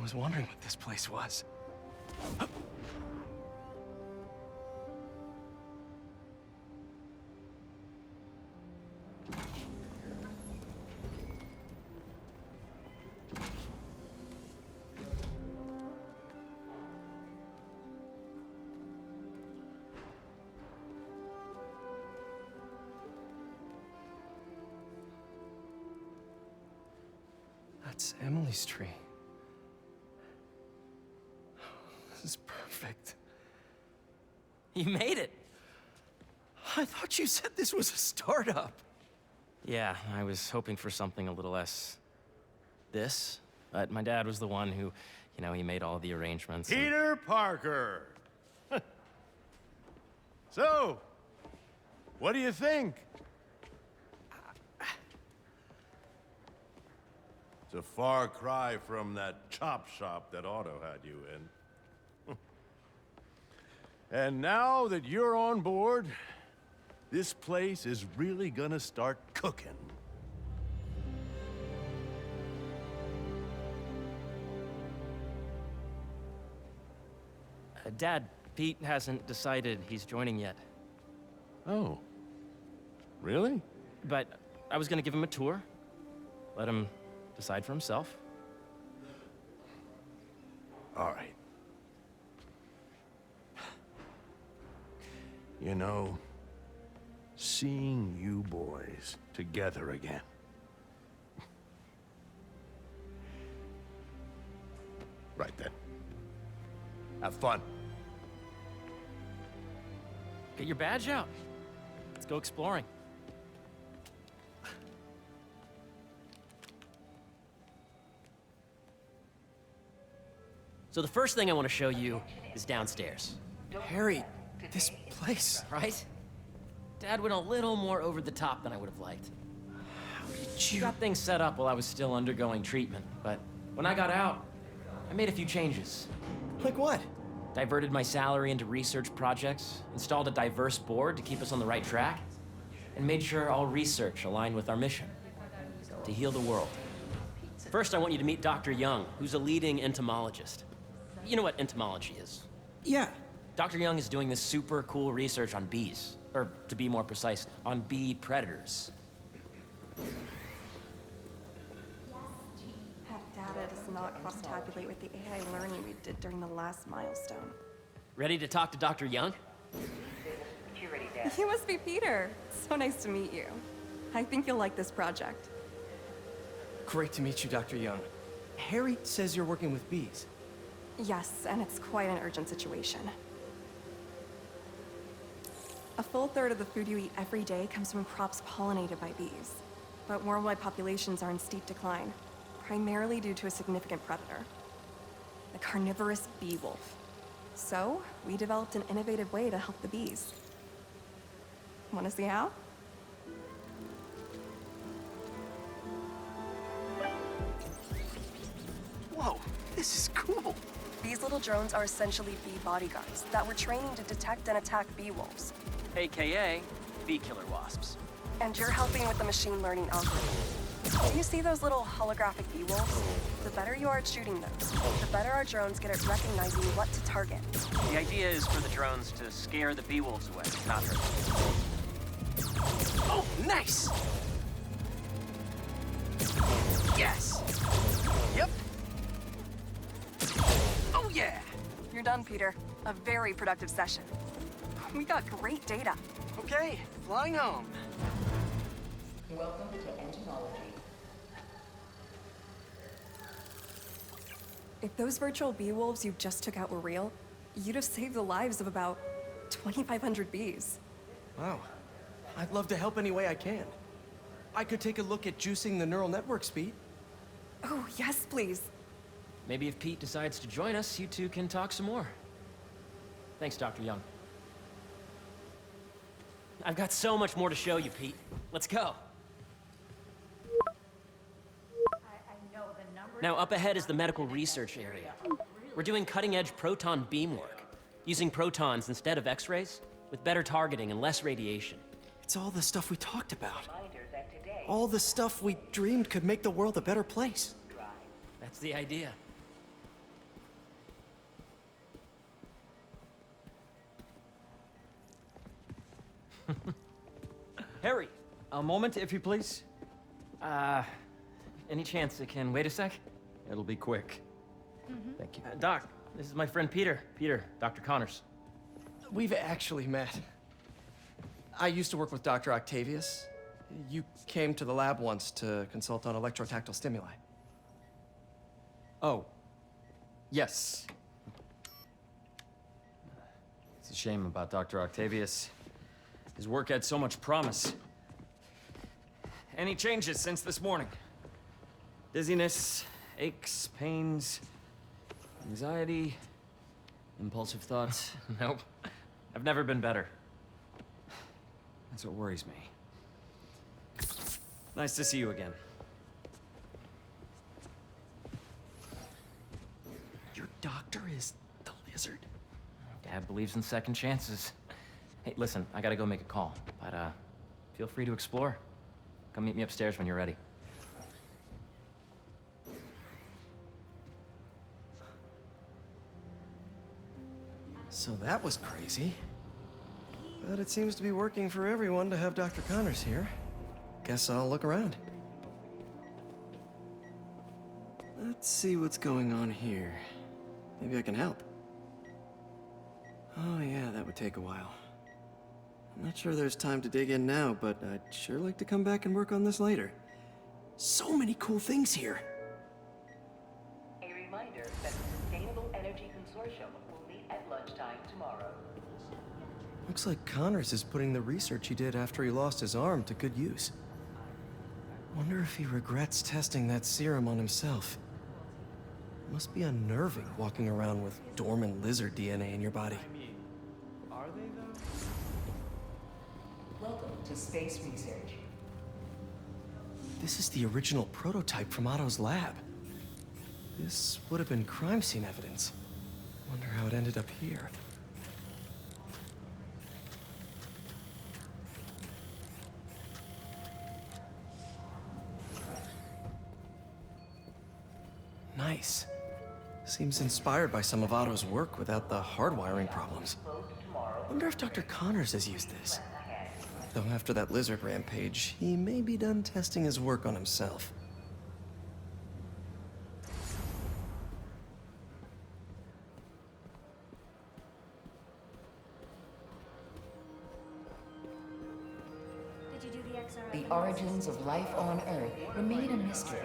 I was wondering what this place was. That's Emily's tree. This is perfect. You made it! I thought you said this was a startup. Yeah, I was hoping for something a little less... this. But my dad was the one who, he made all the arrangements. Peter Parker! So, what do you think? It's a far cry from that chop shop that Otto had you in. And now that you're on board, this place is really gonna start cooking. Dad, Pete hasn't decided he's joining yet. Oh. Really? But I was gonna give him a tour. Let him decide for himself. All right. You know, seeing you boys together again. Right then. Have fun. Get your badge out. Let's go exploring. So the first thing I want to show you is downstairs. Harry, this place. Right? Dad went a little more over the top than I would have liked. How did He you... got things set up while I was still undergoing treatment, but when I got out, I made a few changes. Like what? Diverted my salary into research projects, installed a diverse board to keep us on the right track, and made sure all research aligned with our mission, to heal the world. First, I want you to meet Dr. Young, who's a leading entomologist. You know what entomology is? Yeah. Dr. Young is doing this super cool research on bees, or to be more precise, on bee predators. That data does not cross-tabulate with the AI learning we did during the last milestone. Ready to talk to Dr. Young? You must be Peter. So nice to meet you. I think you'll like this project. Great to meet you, Dr. Young. Harry says you're working with bees. Yes, and it's quite an urgent situation. A full third of the food you eat every day comes from crops pollinated by bees. But worldwide populations are in steep decline, primarily due to a significant predator, the carnivorous bee wolf. So, we developed an innovative way to help the bees. Want to see how? Whoa, this is cool. These little drones are essentially bee bodyguards that we're training to detect and attack bee wolves. AKA bee killer wasps. And you're helping with the machine learning algorithm. Do you see those little holographic bee wolves? The better you are at shooting those, the better our drones get at recognizing what to target. The idea is for the drones to scare the bee wolves away, not hurt them. Oh, nice! Yes! Yep. Oh, yeah! You're done, Peter. A very productive session. We got great data. Okay, flying home. Welcome to entomology. If those virtual bee wolves you just took out were real, you'd have saved the lives of about 2,500 bees. Wow. I'd love to help any way I can. I could take a look at juicing the neural network speed. Oh, yes, please. Maybe if Pete decides to join us, you two can talk some more. Thanks, Dr. Young. I've got so much more to show you, Pete. Let's go. Now, up ahead is the medical research area. We're doing cutting-edge proton beam work, using protons instead of X-rays, with better targeting and less radiation. It's all the stuff we talked about. All the stuff we dreamed could make the world a better place. That's the idea. A moment, if you please. Any chance it can wait a sec? It'll be quick. Thank you. Doc, this is my friend Peter. Peter, Dr. Connors. We've actually met. I used to work with Dr. Octavius. You came to the lab once to consult on electrotactile stimuli. Oh. Yes. It's a shame about Dr. Octavius. His work had so much promise. Any changes since this morning? Dizziness, aches, pains, anxiety, impulsive thoughts. Nope. I've never been better. That's what worries me. Nice to see you again. Your doctor is the lizard. Dad believes in second chances. Hey, listen, I gotta go make a call, but feel free to explore. Come meet me upstairs when you're ready. So that was crazy. But it seems to be working for everyone to have Dr. Connors here. Guess I'll look around. Let's see what's going on here. Maybe I can help. Oh yeah, that would take a while. I'm not sure there's time to dig in now, but I'd sure like to come back and work on this later. So many cool things here. A reminder that the Sustainable Energy Consortium will meet at lunchtime tomorrow. Looks like Connors is putting the research he did after he lost his arm to good use. Wonder if he regrets testing that serum on himself. Must be unnerving walking around with dormant lizard DNA in your body. Welcome to Space Research. This is the original prototype from Otto's lab. This would have been crime scene evidence. Wonder how it ended up here. Nice. Seems inspired by some of Otto's work without the hardwiring problems. Wonder if Dr. Connors has used this. Though after that lizard rampage, he may be done testing his work on himself. Did you do the XRI? The origins of life on Earth remain a mystery.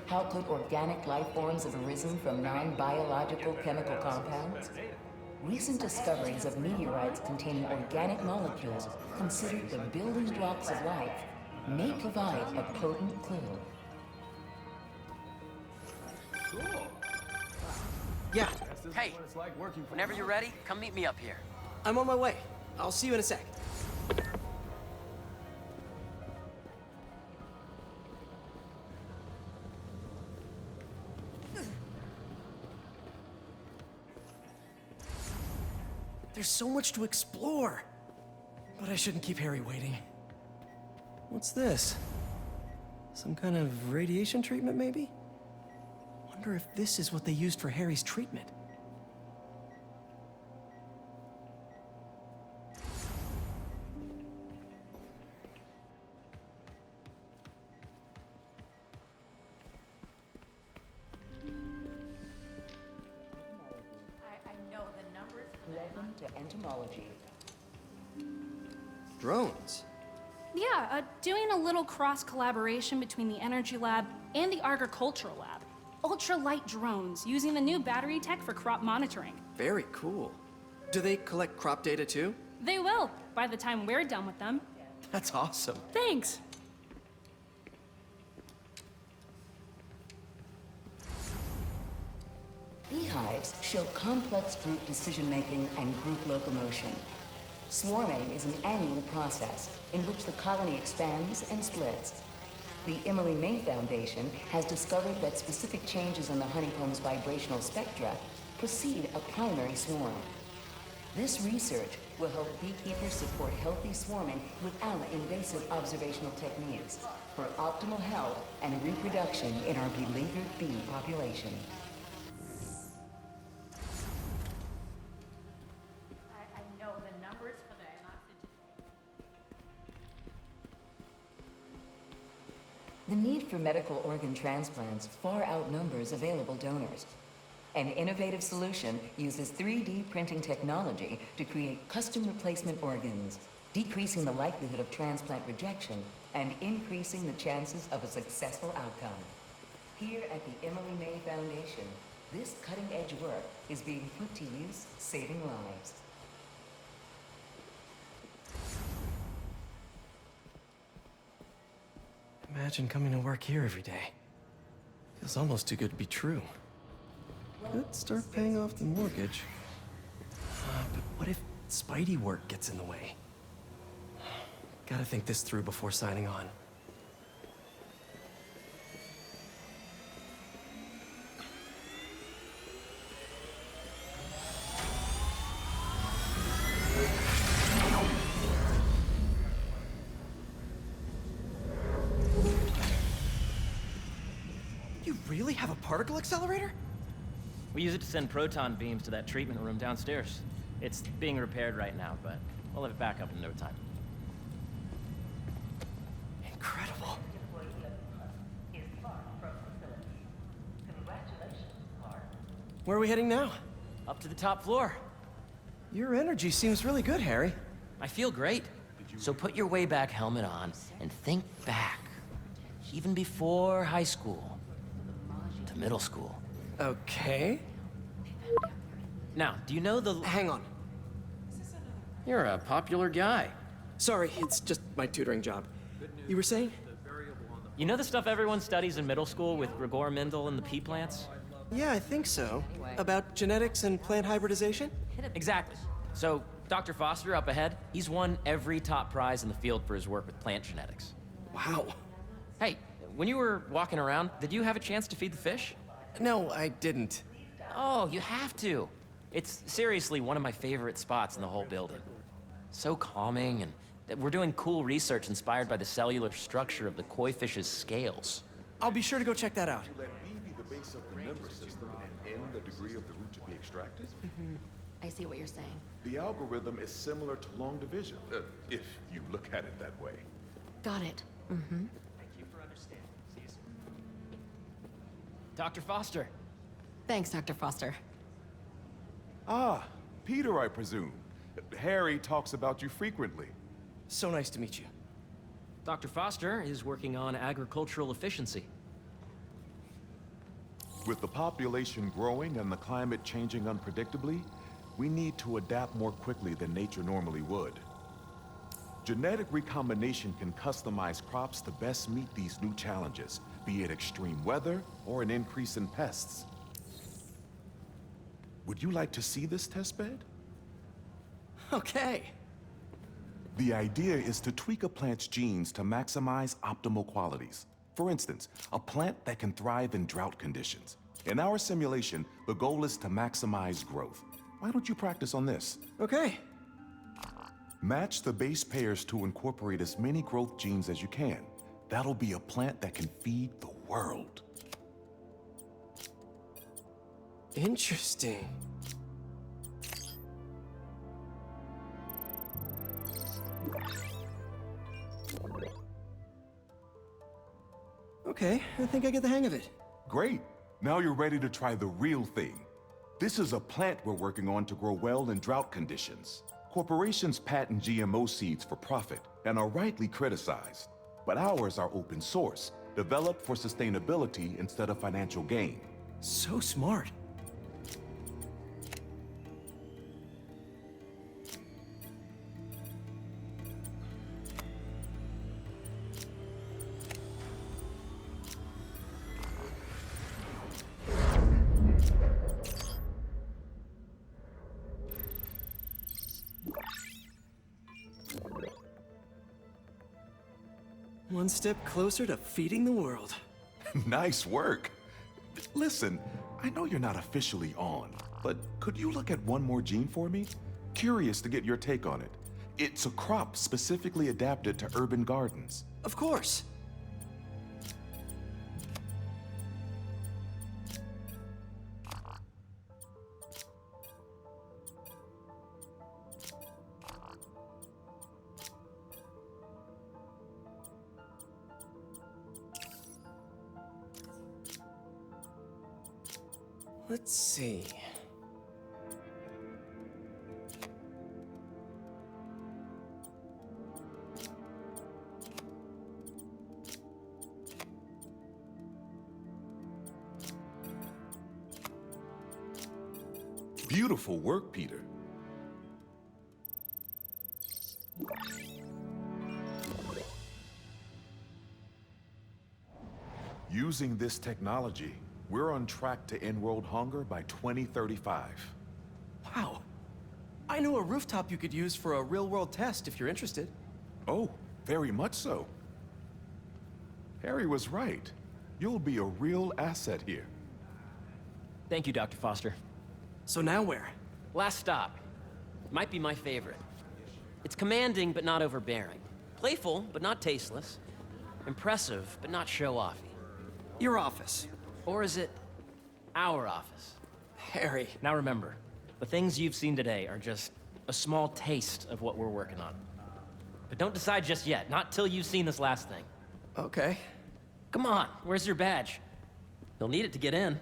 How could organic life forms have arisen from non-biological chemical compounds? Recent discoveries of meteorites containing organic molecules considered the building blocks of life may provide a potent clue. Yeah, Hey, whenever you're ready, come meet me up here. I'm on my way. I'll see you in a sec. There's so much to explore. But I shouldn't keep Harry waiting. What's this? Some kind of radiation treatment, maybe? Wonder if this is what they used for Harry's treatment. I know the numbers. Welcome to entomology. Drones. Yeah, doing a little cross-collaboration between the Energy Lab and the Agricultural Lab. Ultralight drones, using the new battery tech for crop monitoring. Very cool. Do they collect crop data too? They will, by the time we're done with them. That's awesome. Thanks! Beehives show complex group decision-making and group locomotion. Swarming is an annual process in which the colony expands and splits. The Emily May Foundation has discovered that specific changes in the honeycomb's vibrational spectra precede a primary swarm. This research will help beekeepers support healthy swarming without invasive observational techniques for optimal health and reproduction in our beleaguered bee population. I know the numbers for the oxygen. The need for medical organ transplants far outnumbers available donors. An innovative solution uses 3D printing technology to create custom replacement organs, decreasing the likelihood of transplant rejection and increasing the chances of a successful outcome. Here at the Emily May Foundation, this cutting-edge work is being put to use, saving lives. Imagine coming to work here every day. Feels almost too good to be true. Could start paying off the mortgage. But what if Spidey work gets in the way? Gotta think this through before signing on. You really have a particle accelerator? We use it to send proton beams to that treatment room downstairs. It's being repaired right now, but we'll have it back up in no time. Incredible. Where are we heading now? Up to the top floor. Your energy seems really good, Harry. I feel great. So put your way back helmet on and think back. Even before high school. To middle school. Okay. Now, do you know the... Hang on. You're a popular guy. Sorry, it's just my tutoring job. You were saying? You know the stuff everyone studies in middle school with Gregor Mendel and the pea plants? Yeah, I think so. About genetics and plant hybridization? Exactly. So, Dr. Foster up ahead, he's won every top prize in the field for his work with plant genetics. Wow. Hey, when you were walking around, did you have a chance to feed the fish? No, I didn't. Oh, you have to. It's seriously one of my favorite spots in the whole building. So calming, and we're doing cool research inspired by the cellular structure of the koi fish's scales. I'll be sure to go check that out. Let B be the base of the member system and N the degree of the root to be extracted. I see what you're saying. The algorithm is similar to long division, if you look at it that way. Got it. Dr. Foster. Thanks, Dr. Foster. Ah, Peter, I presume. Harry talks about you frequently. So nice to meet you. Dr. Foster is working on agricultural efficiency. With the population growing and the climate changing unpredictably, we need to adapt more quickly than nature normally would. Genetic recombination can customize crops to best meet these new challenges, be it extreme weather or an increase in pests. Would you like to see this testbed? Okay. The idea is to tweak a plant's genes to maximize optimal qualities. For instance, a plant that can thrive in drought conditions. In our simulation, the goal is to maximize growth. Why don't you practice on this? Okay. Match the base pairs to incorporate as many growth genes as you can. That'll be a plant that can feed the world. Interesting. Okay, I think I get the hang of it. Great. Now you're ready to try the real thing. This is a plant we're working on to grow well in drought conditions. Corporations patent GMO seeds for profit and are rightly criticized. But ours are open source, developed for sustainability instead of financial gain. So smart. One step closer to feeding the world. Nice work. Listen, I know you're not officially on, but could you look at one more gene for me? Curious to get your take on it. It's a crop specifically adapted to urban gardens. Of course. Let's see. Beautiful work, Peter. Using this technology, we're on track to end world hunger by 2035. Wow. I know a rooftop you could use for a real-world test if you're interested. Oh, very much so. Harry was right. You'll be a real asset here. Thank you, Dr. Foster. So now where? Last stop. Might be my favorite. It's commanding, but not overbearing. Playful, but not tasteless. Impressive, but not show-offy. Your office. Or is it our office? Harry. Now remember, the things you've seen today are just a small taste of what we're working on. But don't decide just yet, not till you've seen this last thing. Okay. Come on, where's your badge? You'll need it to get in.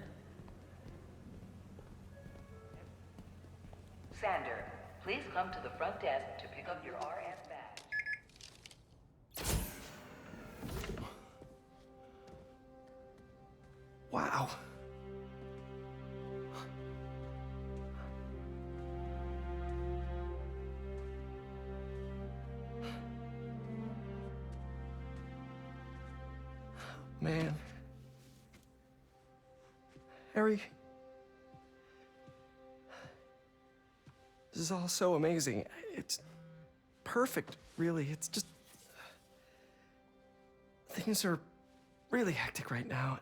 Sander, please come to the front desk to pick up your RS badge. Wow. Man. Harry. This is all so amazing. It's perfect, really. It's just... Things are really hectic right now.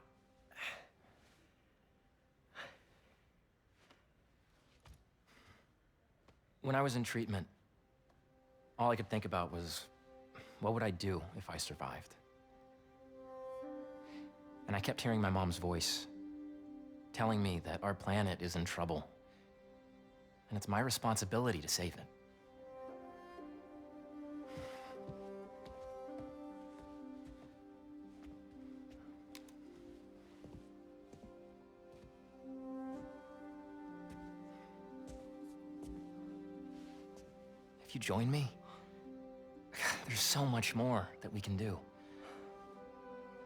When I was in treatment, all I could think about was, what would I do if I survived? And I kept hearing my mom's voice, telling me that our planet is in trouble, and it's my responsibility to save it. If you join me, there's so much more that we can do.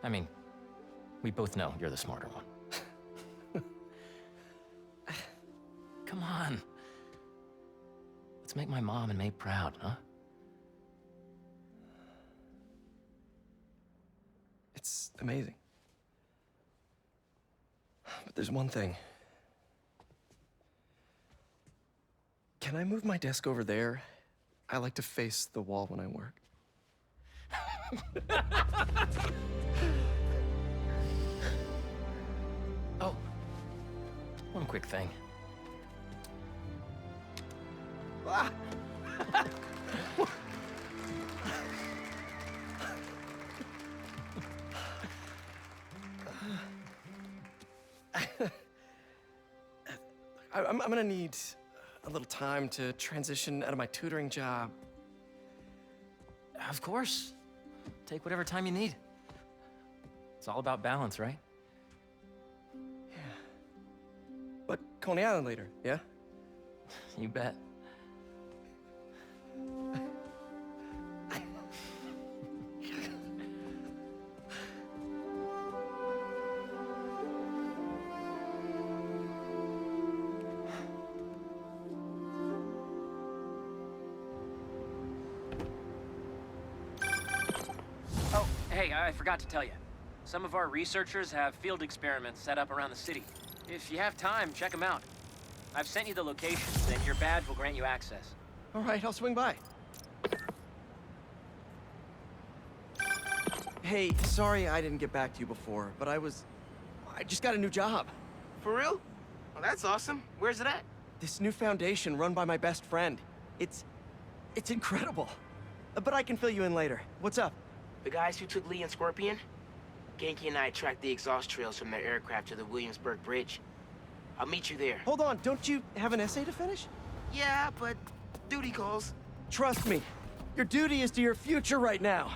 I mean, we both know you're the smarter one. Come on. Let's make my mom and May proud, huh? It's amazing. But there's one thing. Can I move my desk over there? I like to face the wall when I work. Oh, one quick thing. Ah! I'm gonna need a little time to transition out of my tutoring job. Of course. Take whatever time you need. It's all about balance, right? Yeah. But Coney Island later, yeah? You bet. Oh, hey, I forgot to tell you. Some of our researchers have field experiments set up around the city. If you have time, check them out. I've sent you the locations, and your badge will grant you access. All right, I'll swing by. Hey, sorry I didn't get back to you before, but I just got a new job. For real? Well, that's awesome. Where's it at? This new foundation run by my best friend. It's incredible. But I can fill you in later. What's up? The guys who took Lee and Scorpion? Genki and I tracked the exhaust trails from their aircraft to the Williamsburg Bridge. I'll meet you there. Hold on, don't you have an essay to finish? Yeah, but duty calls. Trust me, your duty is to your future right now.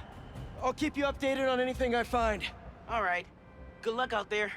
I'll keep you updated on anything I find. All right. Good luck out there.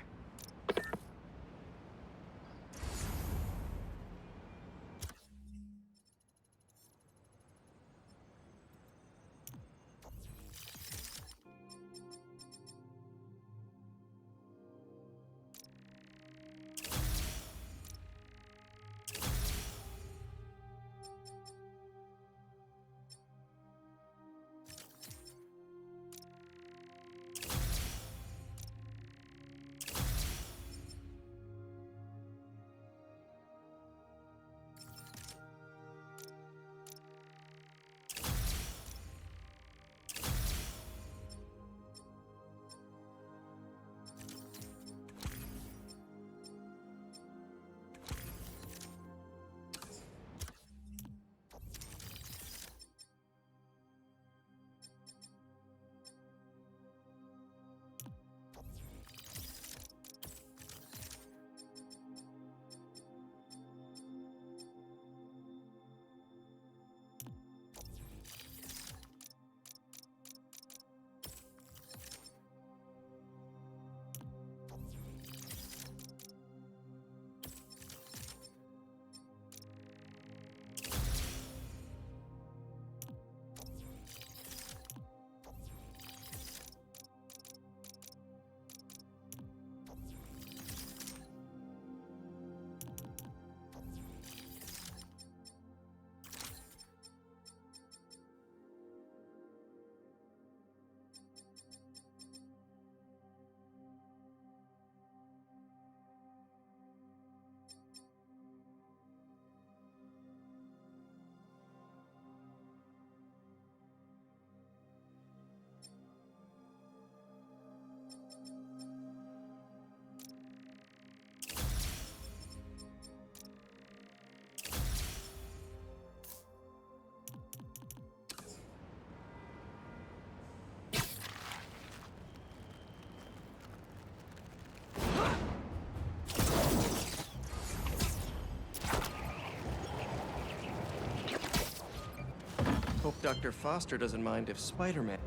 Dr. Foster doesn't mind if Spider-Man...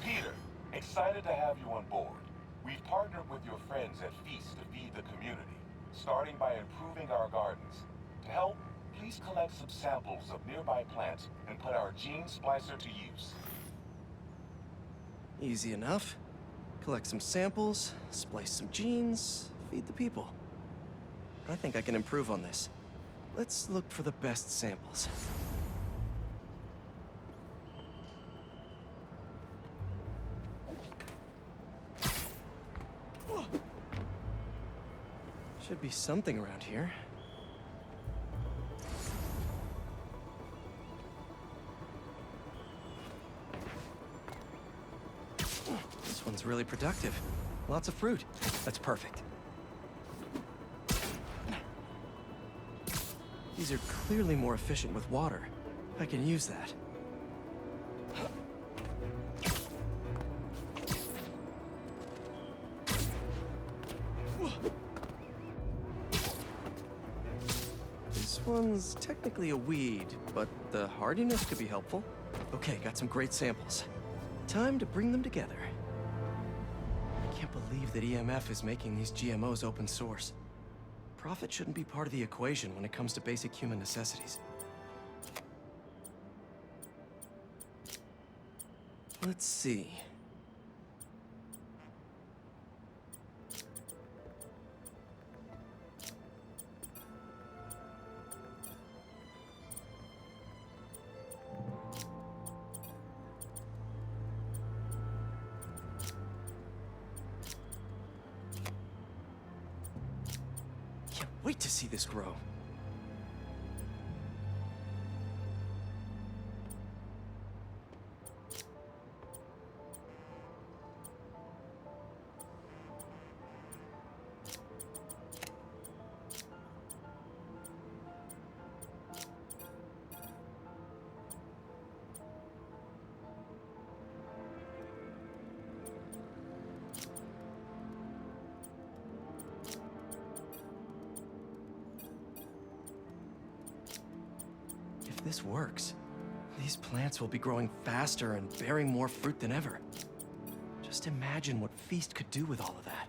Peter, excited to have you on board. We've partnered with your friends at Feast to feed the community, starting by improving our gardens. To help, please collect some samples of nearby plants and put our gene splicer to use. Easy enough. Collect some samples, splice some genes, feed the people. I think I can improve on this. Let's look for the best samples. Should be something around here. This one's really productive. Lots of fruit. That's perfect. These are clearly more efficient with water. I can use that. This one's technically a weed, but the hardiness could be helpful. Okay, got some great samples. Time to bring them together. I can't believe that EMF is making these GMOs open source. Profit shouldn't be part of the equation when it comes to basic human necessities. Let's see. Can't wait to see this grow. If this works, these plants will be growing faster and bearing more fruit than ever. Just imagine what Feast could do with all of that.